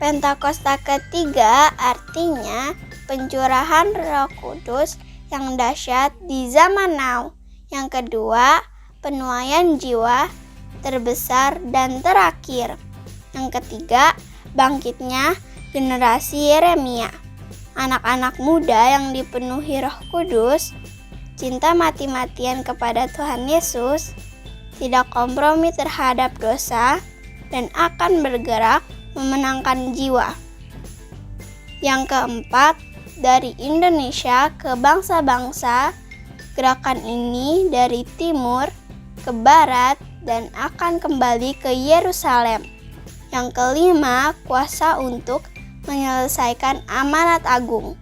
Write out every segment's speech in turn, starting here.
Pentakosta ketiga artinya pencurahan Roh Kudus yang dahsyat di zaman now. Yang kedua, penuaian jiwa terbesar dan terakhir. Yang ketiga, bangkitnya generasi Yeremia. Anak-anak muda yang dipenuhi Roh Kudus, cinta mati-matian kepada Tuhan Yesus, tidak kompromi terhadap dosa, dan akan bergerak memenangkan jiwa. Yang keempat, dari Indonesia ke bangsa-bangsa, gerakan ini dari timur ke barat dan akan kembali ke Yerusalem. Yang kelima, kuasa untuk menyelesaikan amanat agung.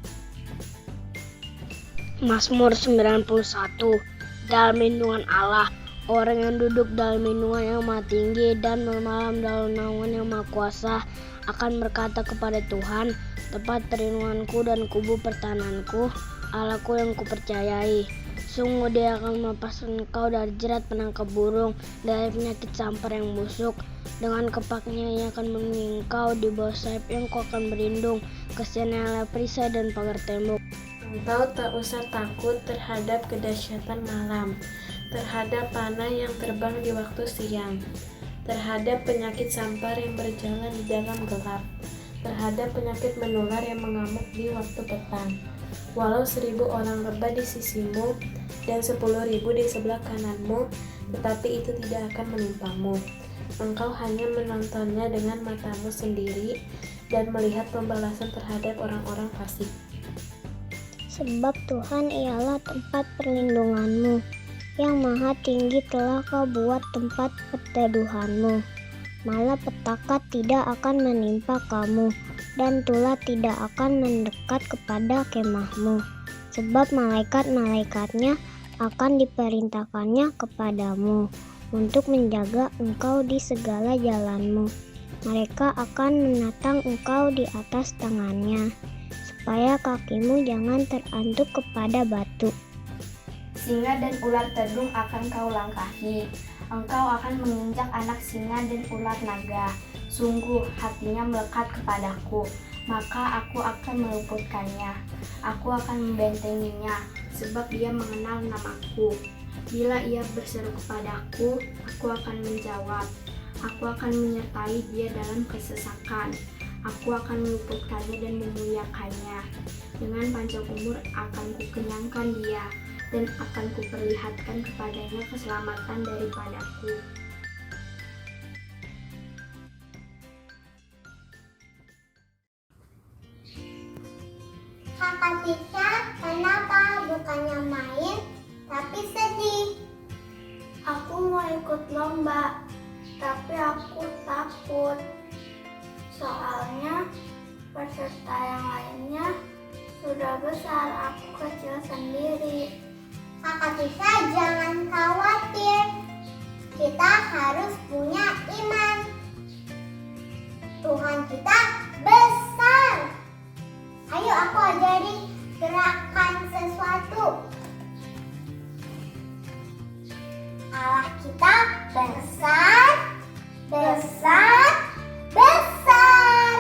Mazmur 91. Dalam lindungan Allah, orang yang duduk dalam lindungan yang Maha Tinggi dan bermalam dalam naungan yang Maha Kuasa akan berkata kepada Tuhan, tempat perlindunganku dan kubu pertahananku, Allahku yang kupercayai. Sungguh Dia akan melepaskan engkau dari jerat penangkap burung, dari penyakit sampar yang busuk. Dengan kepaknya Ia akan melindungi engkau, di bawah sayapnya engkau akan berlindung. Kasihannya adalah perisai dan pagar tembok. Engkau tak usah takut terhadap kedahsyatan malam, terhadap panah yang terbang di waktu siang, terhadap penyakit sampar yang berjalan di dalam gelap, terhadap penyakit menular yang mengamuk di waktu petang. Walau 1.000 orang rebah di sisimu dan 10.000 di sebelah kananmu, tetapi itu tidak akan menimpamu. Engkau hanya menontonnya dengan matamu sendiri dan melihat pembalasan terhadap orang-orang fasik. Sebab Tuhan ialah tempat perlindunganmu, yang Maha Tinggi telah Kau buat tempat perteduhanmu. Malapetaka tidak akan menimpa kamu, dan tulah tidak akan mendekat kepada kemahmu. Sebab malaikat-malaikatnya akan diperintahkannya kepadamu, untuk menjaga engkau di segala jalanmu. Mereka akan menatang engkau di atas tangannya, supaya kakimu jangan terantuk kepada batu. Singa dan ular tedung akan kau langkahi. Engkau akan menginjak anak singa dan ular naga. Sungguh hatinya melekat kepadaku, maka aku akan meluputkannya. Aku akan membentenginya, sebab dia mengenal namaku. Bila ia berseru kepadaku, aku akan menjawab. Aku akan menyertai dia dalam kesesakan. Aku akan meluputkannya dan memuliakannya. Dengan panjang umur akan kukenyangkan dia, dan akan kuperlihatkan kepadanya keselamatan daripadaku. Kakak Tika, kenapa bukannya main, tapi sedih? Aku mau ikut lomba, tapi aku takut. Soalnya peserta yang lainnya sudah besar, aku kecil sendiri. Kakak Tika, jangan khawatir. Kita harus punya iman. Tuhan kita besar. Ayo aku ajari gerakan sesuatu. Allah kita besar, besar, besar.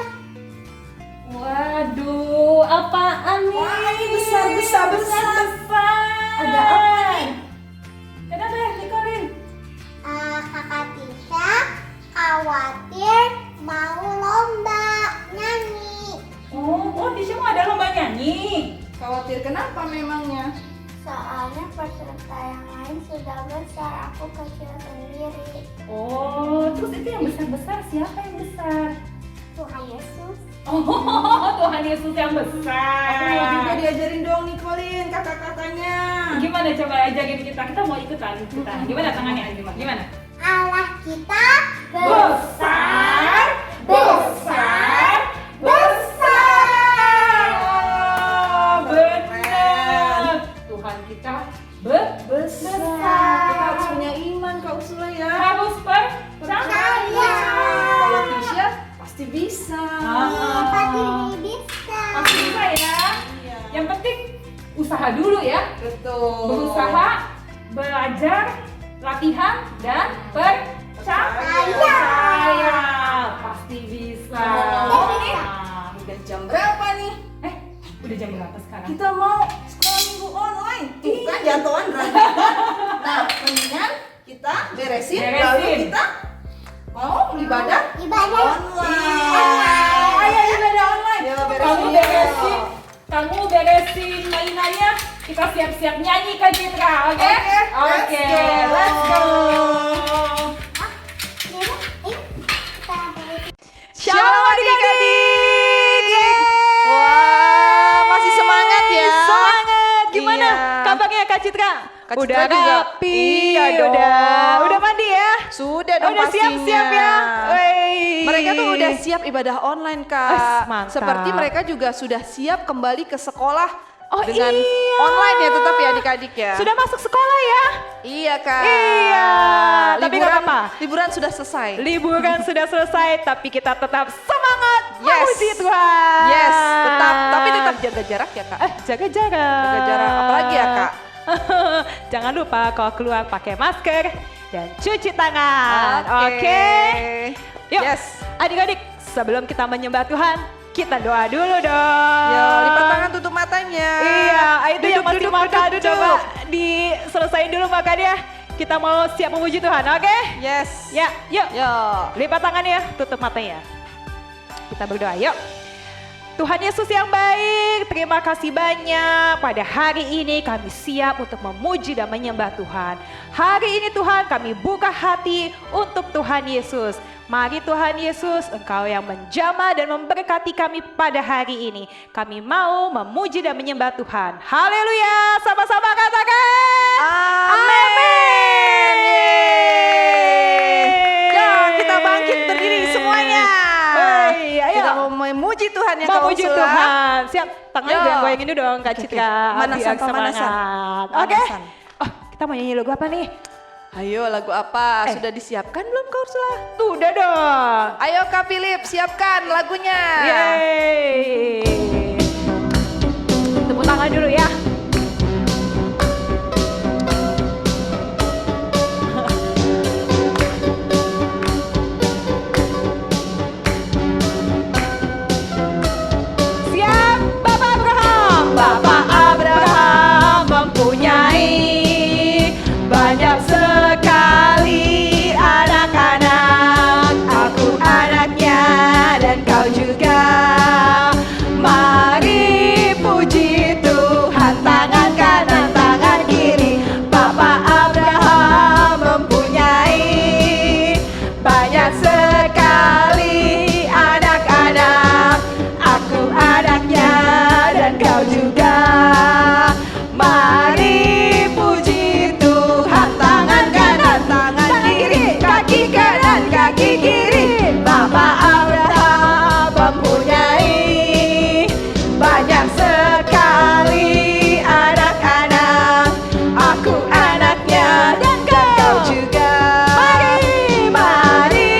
Waduh, apaan nih? Wah, ini besar. Ada apa nih? Kenapa ya, Nikolin? Kakak Tika khawatir mau lomba nyanyi. Oh, di sini ada lomba nyanyi. Khawatir kenapa memangnya? Soalnya peserta yang lain sudah besar, aku kecil sendiri. Oh, terus itu yang besar-besar siapa yang besar? Tuhan Yesus. Oh, Tuhan Yesus yang Aku mau besar. juga diajarin dong Nikolin, kakak-kakaknya. Gimana coba ajarin kita? Kita mau ikutan kita. Gimana tangannya? Gimana? Allah kita Besar, besar, besar. Oh, benar. Tuhan kita besar. Kita harus punya iman Kak Ursula ya. Harus percaya. Kalau Tisha pasti bisa. pasti bisa. Pasti bisa ya. Iya. Yang penting usaha dulu ya. Betul. Berusaha, belajar, latihan, dan percaya. Pasti bisa. Ngomong-ngomong nih, udah jam berapa nih? Udah jam berapa sekarang? Kita mau sekolah minggu online. Tuh kan jatuhan berarti. Nah, mendingan kita beresin. Lalu kita mau ibadah online. Ayo ibadah online. Ya, Kamu beresin mainannya. Kita siap-siap nyanyi Kak Citra, oke? Oke, let's go. Shalom adik-adik. Wah, masih semangat ya. Semangat. Gimana Iya. kabarnya Kak Citra? Kak Udah Citra juga. rapi, Iya dong. udah mandi ya? Sudah dong Udah pastinya. siap-siap ya? Wey. Mereka tuh udah siap ibadah online, Kak. Mantap. Seperti mereka juga sudah siap kembali ke sekolah dengan iya. online ya tetap ya adik-adik ya. Sudah masuk sekolah ya? Iya, Kak. Iya, tapi nggak apa-apa. Liburan sudah selesai. Liburan sudah selesai, tapi kita tetap semangat Yes. memuji Tuhan. Yes, tetap. Tapi tetap jaga jarak ya, Kak. Jaga jarak. Jaga jarak. Apalagi ya, Kak? Jangan lupa kalau keluar pakai masker dan cuci tangan. Oke. Yuk, Yes. adik-adik, sebelum kita menyembah Tuhan, kita doa dulu dong. Yo, lipat tangan, tutup matanya. Iya, itu yang masih Duduk, makan, duduk. coba diselesain dulu makannya. Kita mau siap memuji Tuhan, oke? Yes. Ya, yuk. Yo. Lipat tangannya, tutup matanya. Kita berdoa, yuk. Tuhan Yesus yang baik, terima kasih banyak. Pada hari ini kami siap untuk memuji dan menyembah Tuhan. Hari ini Tuhan kami buka hati untuk Tuhan Yesus. Mari Tuhan Yesus, Engkau yang menjamah dan memberkati kami pada hari ini. Kami mau memuji dan menyembah Tuhan. Haleluya, sama-sama katakan. Amin. Yo, kita bangkit berdiri semuanya. Wey, ayo. Kita mau memuji Tuhan yang Memuji Kau Tuhan. Siap, tangan Yo. goyang ini dong Kak Citra. Pemanasan, Biar pemanasan. semangat. Oke. Pemanasan. Oh, kita mau nyanyi lagu apa nih? Ayo, lagu apa? Sudah disiapkan belum Kak Ursula? Udah dong. Ayo Kak Philip, siapkan lagunya. Yeay. Tepuk tangan dulu ya. Siap, Bapak Abraham. Bapak Abraham mempunyai banyak sekali anak-anak. Aku anaknya dan kau juga. Mari puji Tuhan, tangan kanan, tangan kiri. Bapak Abraham mempunyai banyak sekali anak-anak. Aku anaknya dan kau juga. Mari puji Tuhan, tangan kanan, tangan kiri, kaki kanan, kaki kiri. Bapak Abraham mempunyai banyak sekali anak-anak. Aku anaknya dan kau juga. Mari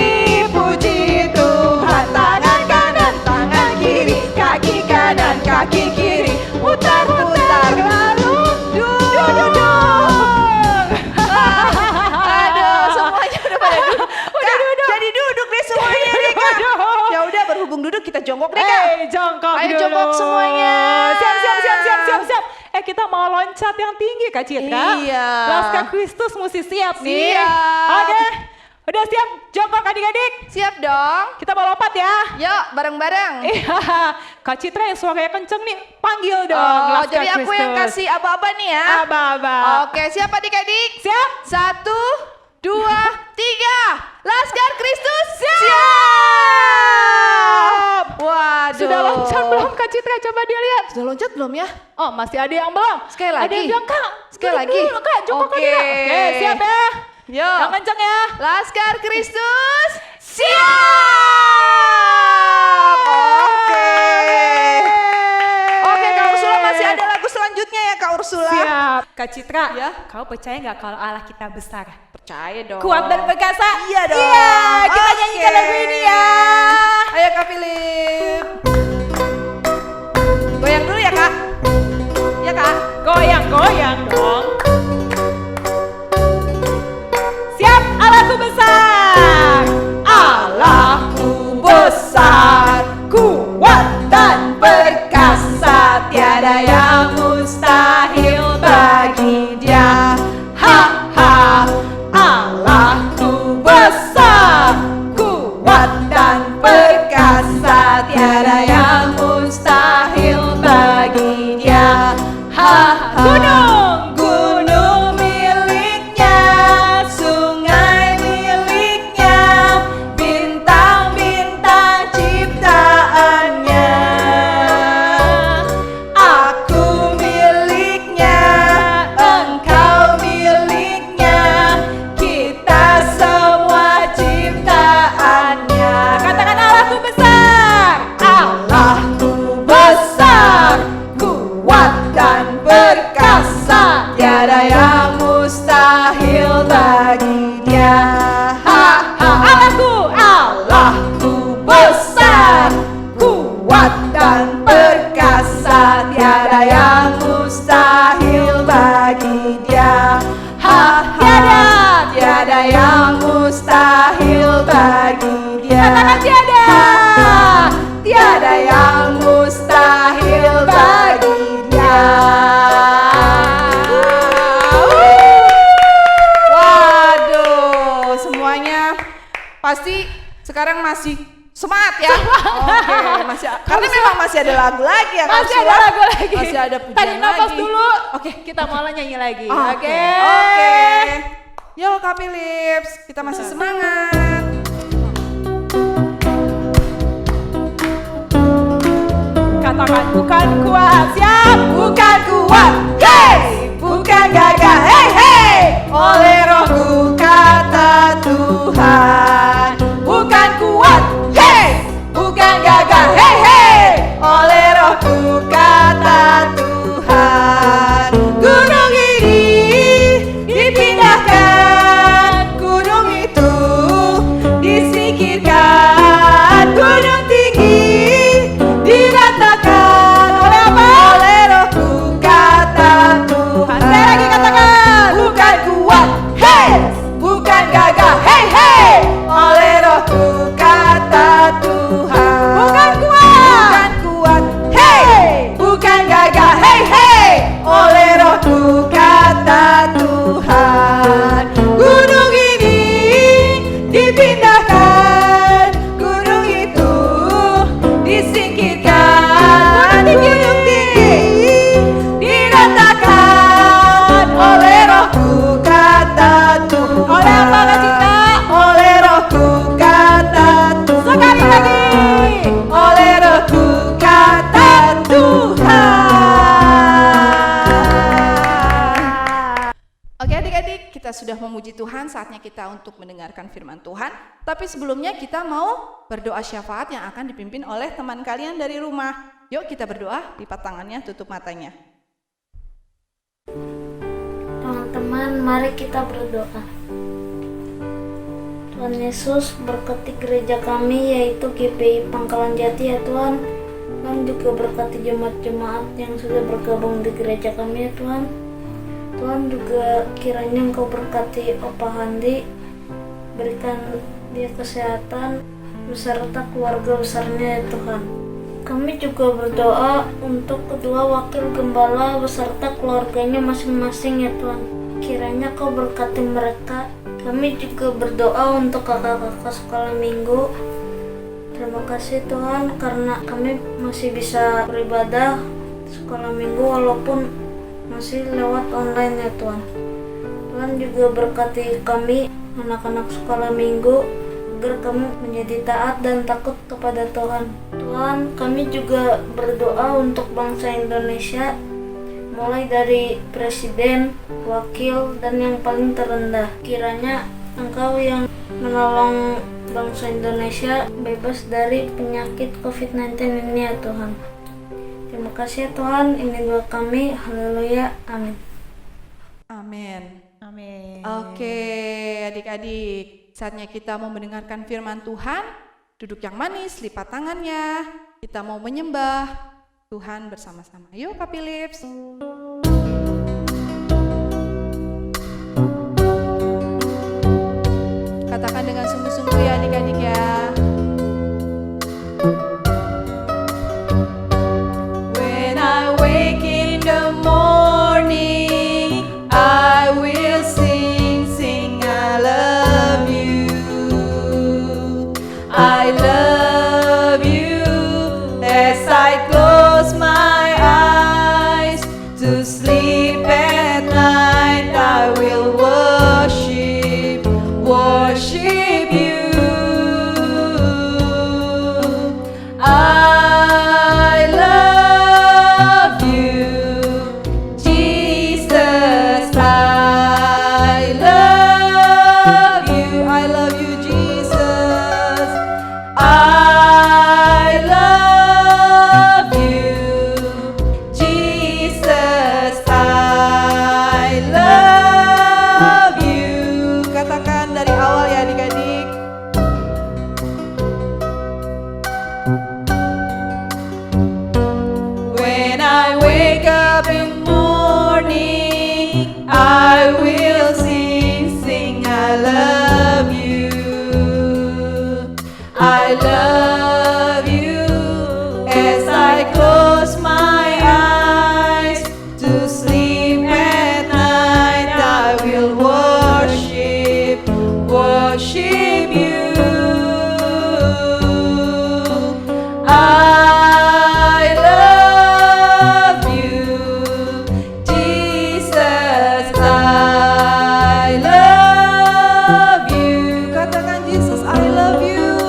puji Tuhan, tangan kanan, tangan kiri, kaki kanan, kaki kiri. Putar-putar lalu duduk. Aduh, semuanya udah pada duduk. Udah duduk. Jadi duduk deh semuanya deh Kak. Ya udah berhubung duduk kita jongkok deh Kak. Jongkok Ayo dulu. jongkok semuanya. Siap. Kita mau loncat yang tinggi Kak Citra. Iya. Laskar Kristus mesti siap nih. Siap. Oke. Udah siap jongkok adik-adik. Siap dong. Kita mau lompat ya. Yuk bareng-bareng. Iya. Kak Citra yang suaranya kenceng nih. Panggil dong. Oh, Laskar jadi aku yang Kristus. kasih aba-aba nih ya. Aba-aba. Oke, siap adik-adik? Siap. 1, 2, 3. Laskar Kristus siap. Waduh. Sudah loncat belum Kak Citra? Coba dia lihat. Sudah loncat belum ya? Oh masih ada yang belum. Sekali Ada lagi. yang bilang Kak. Sekali duduk lagi. dulu, Kak. Jongkok Oke. dia. Oke siap ya. Yuk. Yang kenceng ya. Laskar Kristus siap. Oke, Kak Ursula masih ada lagu selanjutnya ya Kak Ursula. Siap. Kak Citra, Ya. kau percaya nggak kalau Allah kita besar? Percaya dong. Kuat dan perkasa? Iya dong. Iya, kita Oke. nyanyikan lagu ini ya. Ayo Kak Philip. Goyang dulu ya Kak. Ya Kak. Goyang-goyang dong. Siap, Allahku besar. Allahku besar, kuat dan tiada yang mustahil bagi Dia. Ha ha, Allahku besar, kuat dan perkasa, tiada yang mustahil bagi Dia. Ha ha, gunung miliknya, sungai miliknya, bintang-bintang ciptaannya. Aku miliknya, engkau miliknya, kita semua ciptaannya. Katakan Allahku besar, Allahku besar, kuat dan perkasa, tiada yang mustahil bagi Dia. Ha ha, Allahku besar, kuat dan perkasa, tiada yang mustahil bagi Dia. Ha ha, tiada yang mustahil bagi Dia. Katakan tiada yang mustahil bagi Dia. Waduh, semuanya pasti sekarang masih semangat ya. Oke, masih karena memang masih ada lagu lagi ya. Masih ada lagu lagi. Masih ada pujian lagi. Tarik nafas dulu. Oke, kita mulai nyanyi lagi. Oke. Yo Kak Philips, kita masih semangat. Katakan bukan kuat, siap, bukan kuat, hey, bukan gagah, hey hey, oleh Rohku kata Tuhan. Bukan kuat, hey, bukan gagah, hey hey, oleh Rohku kata Tuhan. Gunung ini dipindahkan, gunung itu disingkirkan, gunung tinggi diratakan oleh apa? Oleh Rohku kata Tuhan. Sekali lagi katakan, bukan kuat, hey, bukan gagah, hey hey, oleh Rohku kata Tuhan. Bukan kuat, hey, bukan gagah, hey hey, oleh Rohku kata Tuhan. Gunung ini dipindahkan, gunung itu disingkirkan, gunung tinggi diratakan oleh Rohku kata Tuhan. Oleh apa Kak Cinta? Oleh Rohku kata Tuhan. Sekali lagi, oleh Rohku kata Tuhan. Oke adik-adik, kita sudah memuji Tuhan, saatnya kita untuk mendengarkan firman Tuhan. Tapi sebelumnya kita mau berdoa syafaat yang akan dipimpin oleh teman kalian dari rumah. Yuk kita berdoa, lipat tangannya, tutup matanya. Teman-teman, mari kita berdoa. Tuhan Yesus, berkati gereja kami yaitu GPI Pangkalan Jati ya Tuhan. Tuhan juga berkati jemaat-jemaat yang sudah bergabung di gereja kami ya Tuhan. Tuhan juga kiranya Engkau berkati Opa Handi, berikan dia kesehatan beserta keluarga besarnya ya Tuhan. Kami juga berdoa untuk kedua wakil gembala beserta keluarganya masing-masing ya Tuhan. Kiranya Kau berkati mereka. Kami juga berdoa untuk kakak-kakak sekolah minggu. Terima kasih Tuhan karena kami masih bisa beribadah sekolah minggu walaupun masih lewat online ya Tuhan. Tuhan juga berkati kami anak-anak sekolah minggu agar kami menjadi taat dan takut kepada Tuhan. Tuhan, kami juga berdoa untuk bangsa Indonesia, mulai dari presiden, wakil, dan yang paling terendah. Kiranya Engkau yang menolong bangsa Indonesia bebas dari penyakit COVID-19 ini ya Tuhan. Terima kasih ya Tuhan, ini doa kami, haleluya, amin. Amin. Amin. Oke, adik-adik, saatnya kita mau mendengarkan firman Tuhan. Duduk yang manis, lipat tangannya. Kita mau menyembah Tuhan bersama-sama. Yuk Kak Philips. Katakan dengan sungguh-sungguh ya adik-adik ya. When I wake I love you. As I close my eyes to sleep at night, I will worship you. I love you, Jesus. I love you. Katakan Jesus, I love you.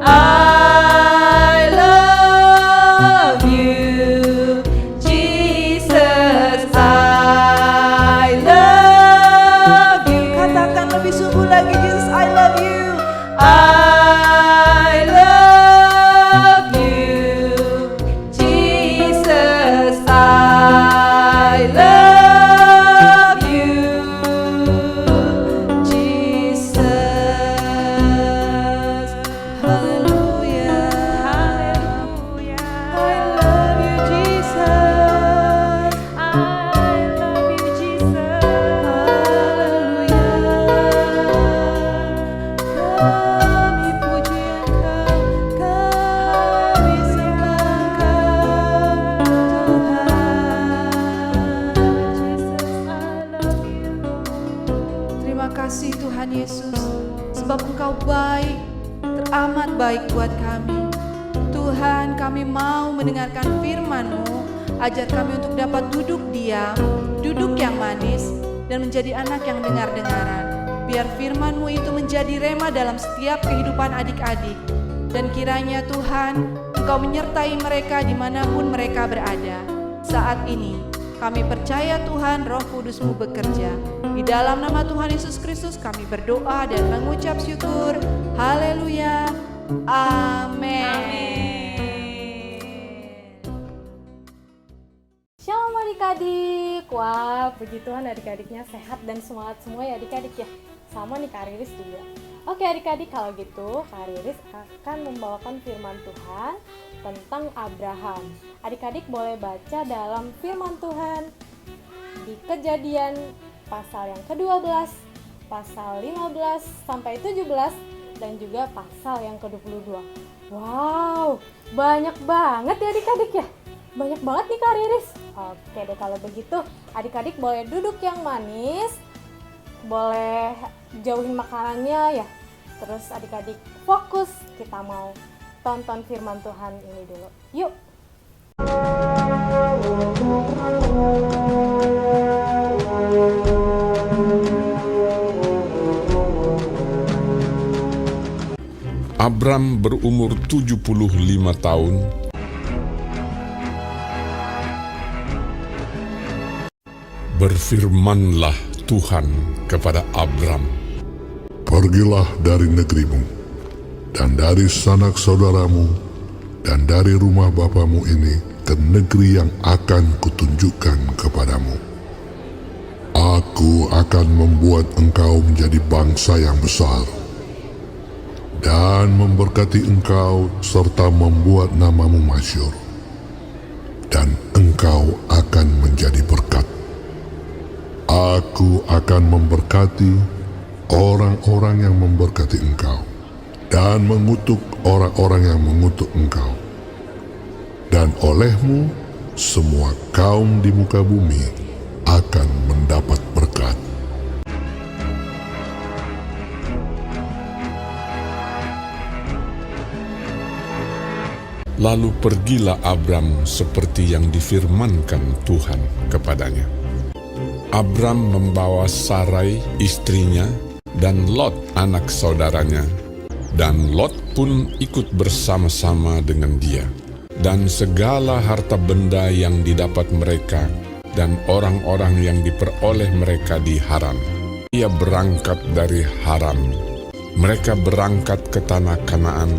I love you, Jesus. I love you. Katakan lebih sungguh lagi, Jesus, I love you. I love you, Jesus. I love you, Jesus. Hallelujah. Hallelujah. I love you, Jesus. I love you, Jesus. Kami puji Engkau, kami sembah Engkau, Tuhan. Jesus, I love you. Terima kasih Tuhan Yesus, sebab Engkau baik, teramat baik buat kami. Tuhan, kami mau mendengarkan firman-Mu. Ajar kami untuk dapat duduk diam, duduk yang manis, dan menjadi anak yang dengar-dengaran. Biar firman-Mu itu menjadi rema dalam setiap kehidupan adik-adik. Dan kiranya Tuhan, Engkau menyertai mereka dimanapun mereka berada. Saat ini, kami percaya Tuhan Roh Kudus-Mu bekerja. Di dalam nama Tuhan Yesus Kristus kami berdoa dan mengucap syukur. Haleluya. Amin. Shalom adik-adik. Wah, puji Tuhan adik-adiknya sehat dan semangat semua ya adik-adik ya. Sama nih Kak Riris juga. Oke adik-adik, kalau gitu Kak Riris akan membawakan firman Tuhan tentang Abraham. Adik-adik boleh baca dalam firman Tuhan di Kejadian pasal yang ke-12, pasal 15 sampai 17, dan juga pasal yang ke-22. Wow, banyak banget ya adik-adik ya. Banyak banget nih Kak Riris. Oke deh, kalau begitu adik-adik boleh duduk yang manis, boleh jauhin makanannya ya. Terus adik-adik fokus, kita mau tonton firman Tuhan ini dulu. Yuk. Abram berumur 75 tahun. Berfirmanlah Tuhan kepada Abram, "Pergilah dari negerimu, dan dari sanak saudaramu, dan dari rumah bapamu ini ke negeri yang akan kutunjukkan kepadamu. Aku akan membuat engkau menjadi bangsa yang besar, dan memberkati engkau serta membuat namamu masyhur, dan engkau akan menjadi berkat. Aku akan memberkati orang-orang yang memberkati engkau, dan mengutuk orang-orang yang mengutuk engkau. Dan olehmu semua kaum di muka bumi akan mendapat berkat." Lalu pergilah Abram seperti yang difirmankan Tuhan kepadanya. Abram membawa Sarai istrinya dan Lot anak saudaranya, dan Lot pun ikut bersama-sama dengan dia, dan segala harta benda yang didapat mereka dan orang-orang yang diperoleh mereka di Haran. Ia berangkat dari Haran. Mereka berangkat ke tanah Kanaan.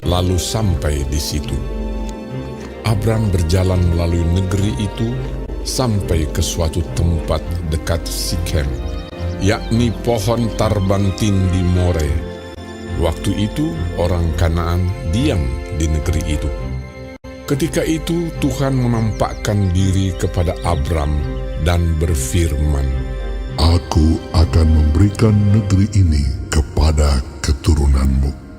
Lalu sampai di situ, Abram berjalan melalui negeri itu sampai ke suatu tempat dekat Sikem, yakni pohon tarbantin di More. Waktu itu orang Kanaan diam di negeri itu. Ketika itu Tuhan menampakkan diri kepada Abram dan berfirman, Aku akan memberikan negeri ini kepada keturunanmu.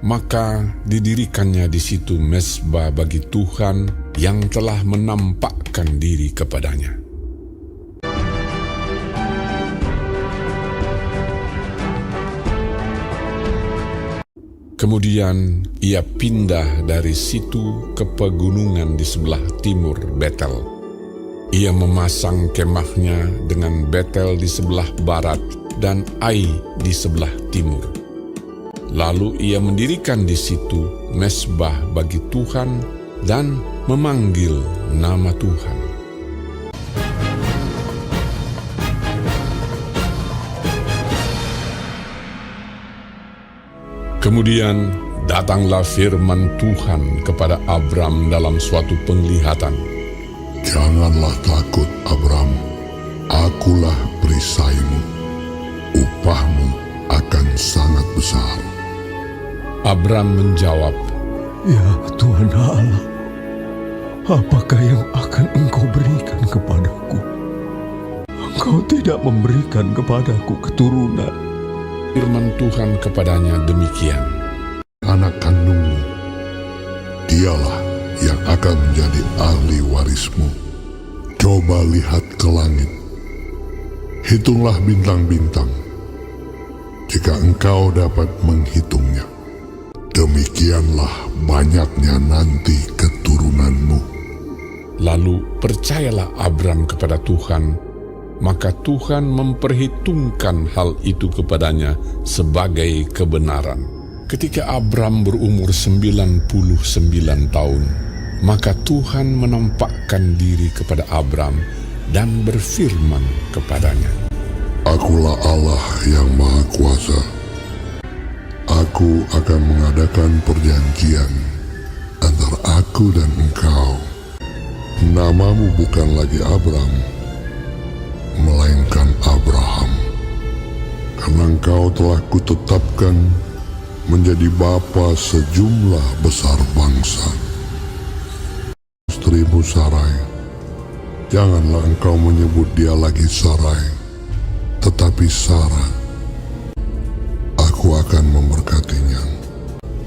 Maka didirikannya di situ mezbah bagi Tuhan yang telah menampakkan diri kepadanya. Kemudian ia pindah dari situ ke pegunungan di sebelah timur Betel. Ia memasang kemahnya dengan Betel di sebelah barat dan Ai di sebelah timur. Lalu ia mendirikan di situ mezbah bagi Tuhan dan memanggil nama Tuhan. Kemudian datanglah firman Tuhan kepada Abram dalam suatu penglihatan. Janganlah takut, Abram. Akulah perisaimu. Upahmu akan sangat besar. Abram menjawab, Ya Tuhan Allah, apakah yang akan Engkau berikan kepadaku? Engkau tidak memberikan kepadaku keturunan. Firman Tuhan kepadanya demikian, Anak kandungmu, dialah yang akan menjadi ahli warismu. Coba lihat ke langit, hitunglah bintang-bintang, jika engkau dapat menghitungnya. Demikianlah banyaknya nanti keturunanmu. Lalu percayalah Abram kepada Tuhan, maka Tuhan memperhitungkan hal itu kepadanya sebagai kebenaran. Ketika Abram berumur 99 tahun, maka Tuhan menampakkan diri kepada Abram dan berfirman kepadanya, Akulah Allah yang Maha Kuasa. Aku akan mengadakan perjanjian antara aku dan engkau. Namamu bukan lagi Abram, melainkan Abraham, karena engkau telah kutetapkan menjadi bapa sejumlah besar bangsa. Istrimu Sarai, janganlah engkau menyebut dia lagi Sarai, tetapi Sarah. Aku akan memberkatinya.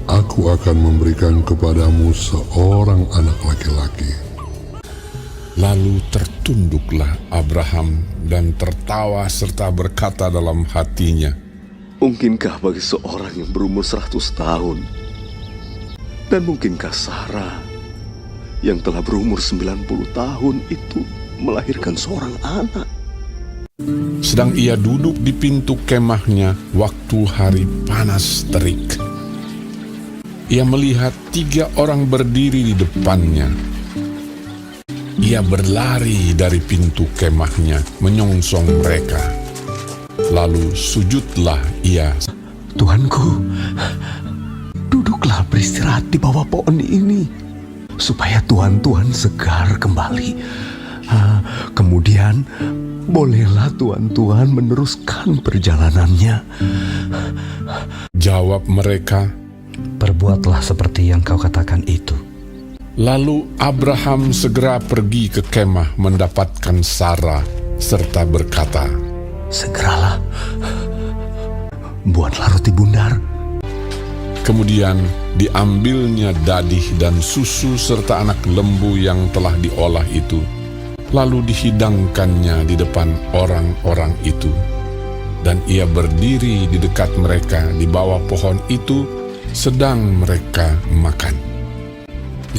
Aku akan memberikan kepadamu seorang anak laki-laki. Lalu tertunduklah Abraham dan tertawa serta berkata dalam hatinya, Mungkinkah bagi seorang yang berumur 100 tahun? Dan mungkinkah Sarah yang telah berumur 90 tahun itu melahirkan seorang anak? Sedang ia duduk di pintu kemahnya waktu hari panas terik. Ia melihat 3 orang berdiri di depannya. Ia berlari dari pintu kemahnya menyongsong mereka. Lalu sujudlah ia. Tuanku, duduklah beristirahat di bawah pohon ini, supaya Tuhan segar kembali. Kemudian bolehlah Tuhan meneruskan perjalanannya. Jawab mereka, Perbuatlah seperti yang kau katakan itu. Lalu Abraham segera pergi ke kemah mendapatkan Sarah serta berkata, Segeralah, buatlah roti bundar. Kemudian diambilnya dadih dan susu serta anak lembu yang telah diolah itu, lalu dihidangkannya di depan orang-orang itu. Dan ia berdiri di dekat mereka di bawah pohon itu, sedang mereka makan.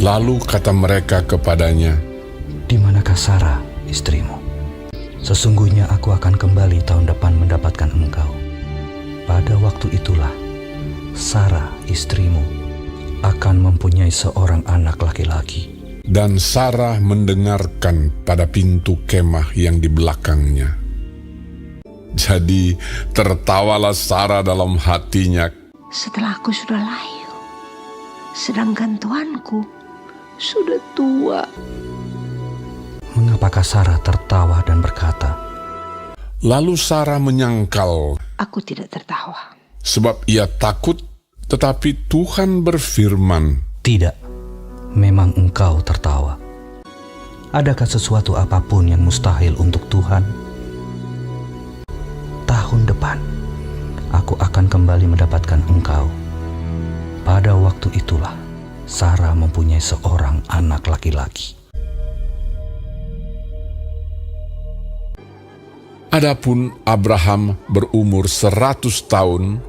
Lalu kata mereka kepadanya, Di manakah Sarah, istrimu? Sesungguhnya aku akan kembali tahun depan mendapatkan engkau. Pada waktu itulah, Sarah, istrimu, akan mempunyai seorang anak laki-laki. Dan Sarah mendengarkan pada pintu kemah yang di belakangnya. Jadi tertawalah Sarah dalam hatinya. Setelah aku sudah layu, sedangkan tuanku sudah tua. Mengapakah Sarah tertawa dan berkata, Lalu Sarah menyangkal, Aku tidak tertawa. sebab ia takut, tetapi Tuhan berfirman, Tidak, memang engkau tertawa. Adakah sesuatu apapun yang mustahil untuk Tuhan? Tahun depan, aku akan kembali mendapatkan engkau. Pada waktu itulah, Sarah mempunyai seorang anak laki-laki. Adapun Abraham berumur 100 tahun,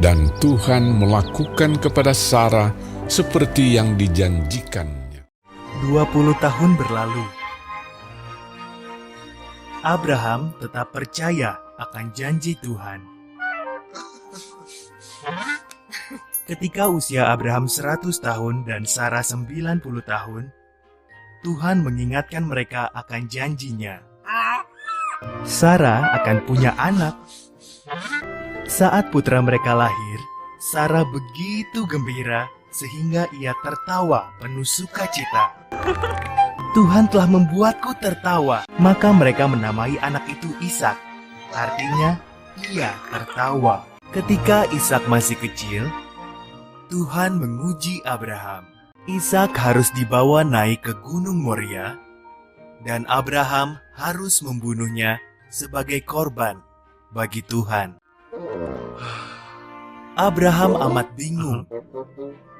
dan Tuhan melakukan kepada Sarah seperti yang dijanjikannya. 20 tahun berlalu. Abraham tetap percaya akan janji Tuhan. Ketika usia Abraham 100 tahun dan Sarah 90 tahun, Tuhan mengingatkan mereka akan janjinya. Sarah akan punya anak. Saat putra mereka lahir, Sarah begitu gembira sehingga ia tertawa penuh sukacita. Tuhan telah membuatku tertawa. Maka mereka menamai anak itu Ishak. Artinya, ia tertawa. Ketika Ishak masih kecil, Tuhan menguji Abraham. Ishak harus dibawa naik ke Gunung Moria, dan Abraham harus membunuhnya sebagai korban bagi Tuhan. Abraham amat bingung,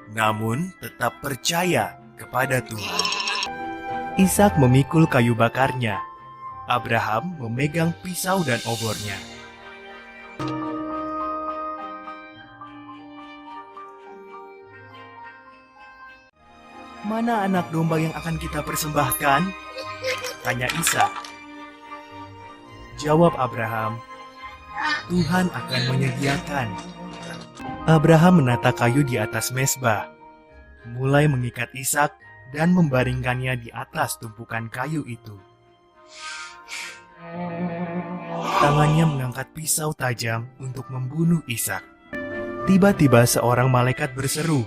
namun tetap percaya kepada Tuhan. Ishak memikul kayu bakarnya. Abraham memegang pisau dan obornya. Mana anak domba yang akan kita persembahkan? Tanya Ishak. Jawab Abraham, Tuhan akan menyediakan. Abraham menata kayu di atas mezbah, mulai mengikat Ishak dan membaringkannya di atas tumpukan kayu itu. Tangannya mengangkat pisau tajam untuk membunuh Ishak. Tiba-tiba seorang malaikat berseru,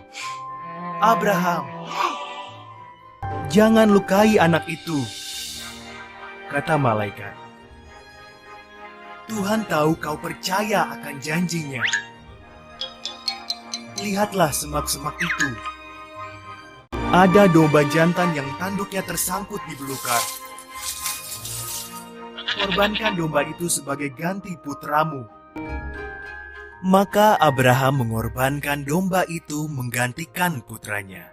Abraham, jangan lukai anak itu, kata malaikat. Tuhan tahu kau percaya akan janjinya. Lihatlah semak-semak itu. Ada domba jantan yang tanduknya tersangkut di belukar. Korbankan domba itu sebagai ganti putramu. Maka Abraham mengorbankan domba itu menggantikan putranya.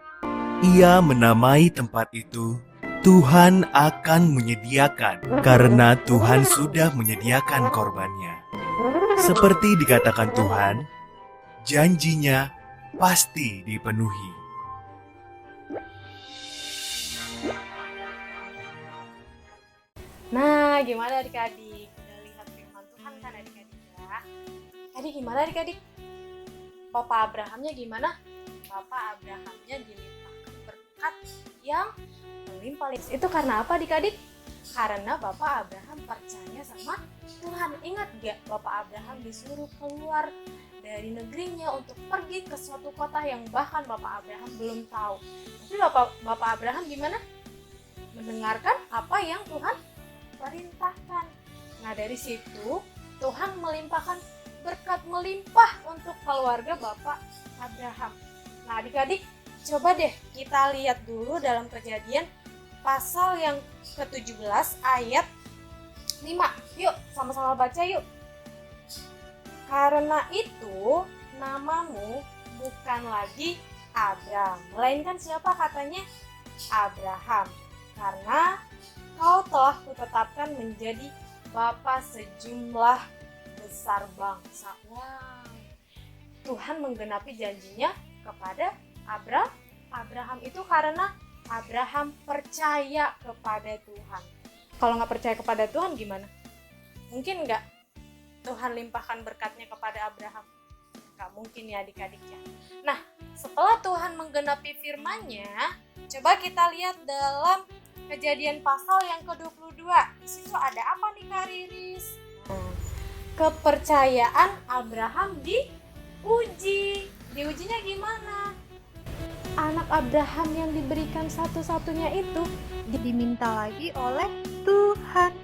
Ia menamai tempat itu, Tuhan akan menyediakan, karena Tuhan sudah menyediakan korbannya. Seperti dikatakan Tuhan, janjinya pasti dipenuhi. Nah, gimana adik-adik? Udah lihat firman Tuhan kan adik-adik ya? Adik gimana adik-adik? Bapak Abrahamnya gimana? Bapak Abrahamnya dilimpahkan berkat yang melimpah. Itu karena apa adik-adik? Karena Bapak Abraham percaya sama Tuhan. Ingat gak Bapak Abraham disuruh keluar dari negerinya untuk pergi ke suatu kota yang bahkan Bapak Abraham belum tahu. Tapi Bapak Abraham gimana? Mendengarkan apa yang Tuhan perintahkan. Nah dari situ Tuhan melimpahkan berkat melimpah untuk keluarga Bapak Abraham. Nah adik-adik coba deh kita lihat dulu dalam Kejadian pasal yang ke-17 ayat 5. Yuk sama-sama baca yuk. Karena itu namamu bukan lagi Abram, melainkan siapa katanya? Abraham. Karena kau telah kutetapkan menjadi bapa sejumlah besar bangsa. Wow. Tuhan menggenapi janjinya kepada Abraham itu karena Abraham percaya kepada Tuhan. Kalau nggak percaya kepada Tuhan gimana? Mungkin nggak Tuhan limpahkan berkatnya kepada Abraham? Nggak mungkin ya adik-adik ya. Nah, setelah Tuhan menggenapi firman-Nya, coba kita lihat dalam Kejadian pasal yang ke-22. Di situ ada apa nih Kak Riris? Kepercayaan Abraham diuji. Diujinya gimana? anak Abraham yang diberikan satu-satunya itu diminta lagi oleh Tuhan.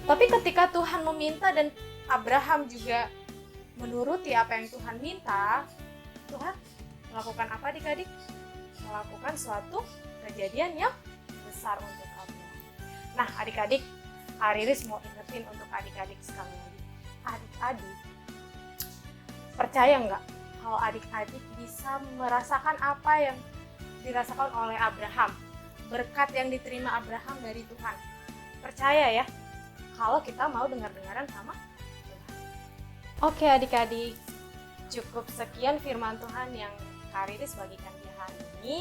Tapi ketika Tuhan meminta dan Abraham juga menuruti apa yang Tuhan minta, Tuhan melakukan apa adik-adik? Melakukan suatu kejadian yang besar untuk Abraham. Nah adik-adik, Riris mau ingetin untuk adik-adik sekali lagi. Adik-adik, percaya nggak kalau adik-adik bisa merasakan apa yang dirasakan oleh Abraham? Berkat yang diterima Abraham dari Tuhan. Percaya ya, kalau kita mau dengar-dengaran sama Tuhan. Oke adik-adik, cukup sekian firman Tuhan yang Kak Riris bagikan di hari ini.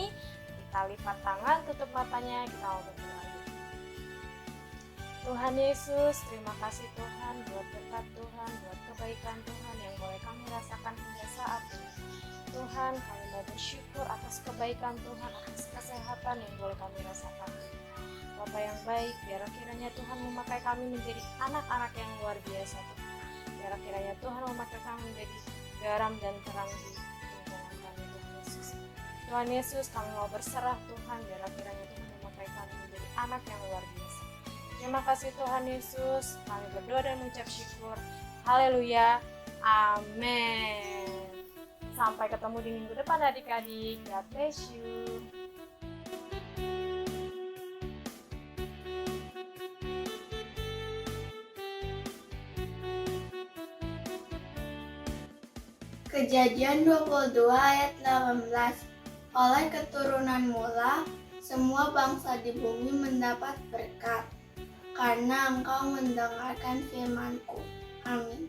Kita lipat tangan, tutup matanya, kita mau berdoa. Tuhan Yesus, terima kasih Tuhan buat berkat Tuhan, buat kebaikan Tuhan yang boleh kami rasakan hingga saat ini. Tuhan, kami mau bersyukur atas kebaikan Tuhan, atas kesehatan yang boleh kami rasakan. Bapa yang baik, biar kiranya Tuhan memakai kami menjadi anak-anak yang luar biasa Tuhan. Biar kiranya Tuhan memakai kami menjadi garam dan terang di lingkungan kami Tuhan Yesus. Tuhan Yesus, kami mau berserah Tuhan, biar kiranya Tuhan memakai kami menjadi anak yang luar biasa. Terima kasih Tuhan Yesus, kami berdoa dan mengucap syukur. Haleluya, amin. Sampai ketemu di minggu depan adik-adik. God bless you. Kejadian 22 ayat 18. Oleh keturunan Mula, semua bangsa di bumi mendapat berkat, karena engkau mendengarkan firman-Ku. Amin.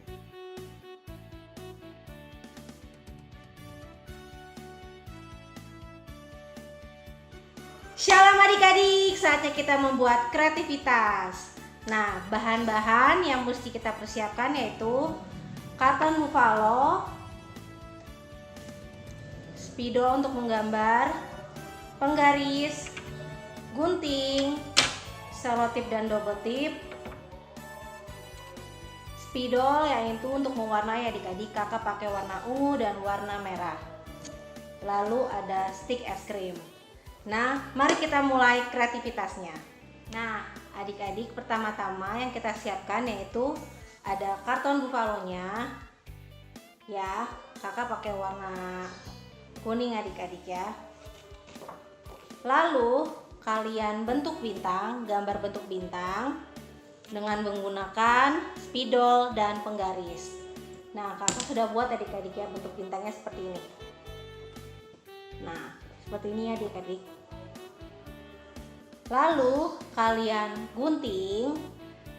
Shalom adik-adik, saatnya kita membuat kreativitas. Nah, bahan-bahan yang mesti kita persiapkan yaitu karton buffalo, spidol untuk menggambar, penggaris, gunting, selotip dan double tip, spidol yang itu untuk mewarnai adik-adik, kakak pakai warna ungu dan warna merah. Lalu ada stick es krim. Nah, mari kita mulai kreativitasnya. Nah, adik-adik, pertama-tama yang kita siapkan yaitu ada karton buffalo-nya. Ya, kakak pakai warna kuning adik-adik ya. Lalu kalian bentuk bintang, gambar bentuk bintang dengan menggunakan spidol dan penggaris. Nah, kakak sudah buat adik-adik ya bentuk bintangnya seperti ini. Nah, seperti ini ya adik-adik. Lalu kalian gunting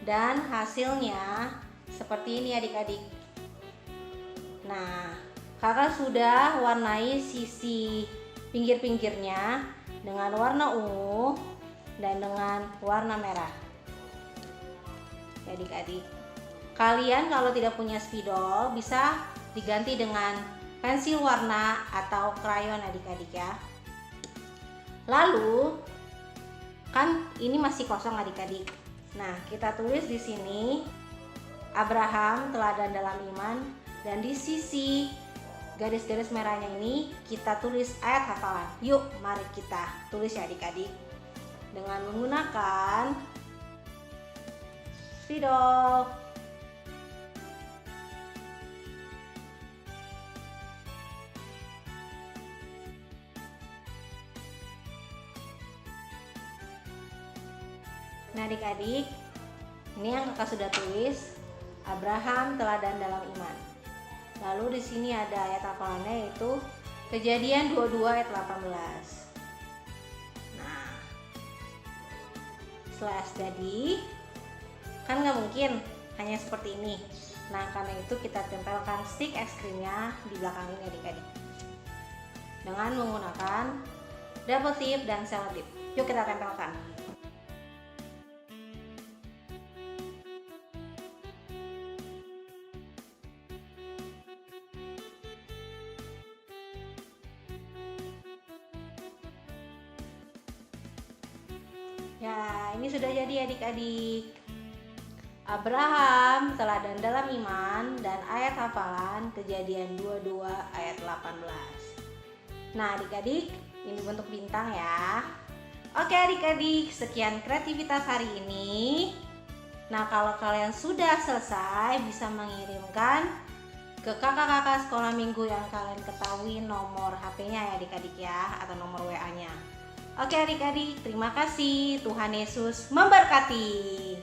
dan hasilnya seperti ini adik-adik. Nah, kakak sudah warnai sisi pinggir-pinggirnya dengan warna ungu dan dengan warna merah. Ya adik-adik, kalian kalau tidak punya spidol bisa diganti dengan pensil warna atau krayon adik-adik ya. Lalu kan ini masih kosong adik-adik. Nah, kita tulis di sini Abraham teladan dalam iman, dan di sisi garis-garis merahnya ini kita tulis ayat hafalan. Yuk, mari kita tulis ya adik-adik dengan menggunakan spidol. Nah adik-adik, ini yang kakak sudah tulis, Abraham teladan dalam iman. Lalu di sini ada ayat hafalannya yaitu Kejadian 22 ayat 18. Nah, setelah jadi, kan nggak mungkin hanya seperti ini. Nah, karena itu kita tempelkan stick es krimnya di belakang ini adik-adik dengan menggunakan double tip dan selotip. Yuk kita tempelkan. Ya, ini sudah jadi adik-adik. Abraham teladan dalam iman dan ayat hafalan Kejadian 22 ayat 18. Nah adik-adik, Ini bentuk bintang ya. Oke adik-adik, sekian kreativitas hari ini. Nah, kalau kalian sudah selesai, bisa mengirimkan ke kakak-kakak sekolah minggu yang kalian ketahui nomor HP-nya ya adik-adik ya, atau nomor WA-nya. Oke adik-adik, terima kasih. Tuhan Yesus memberkati.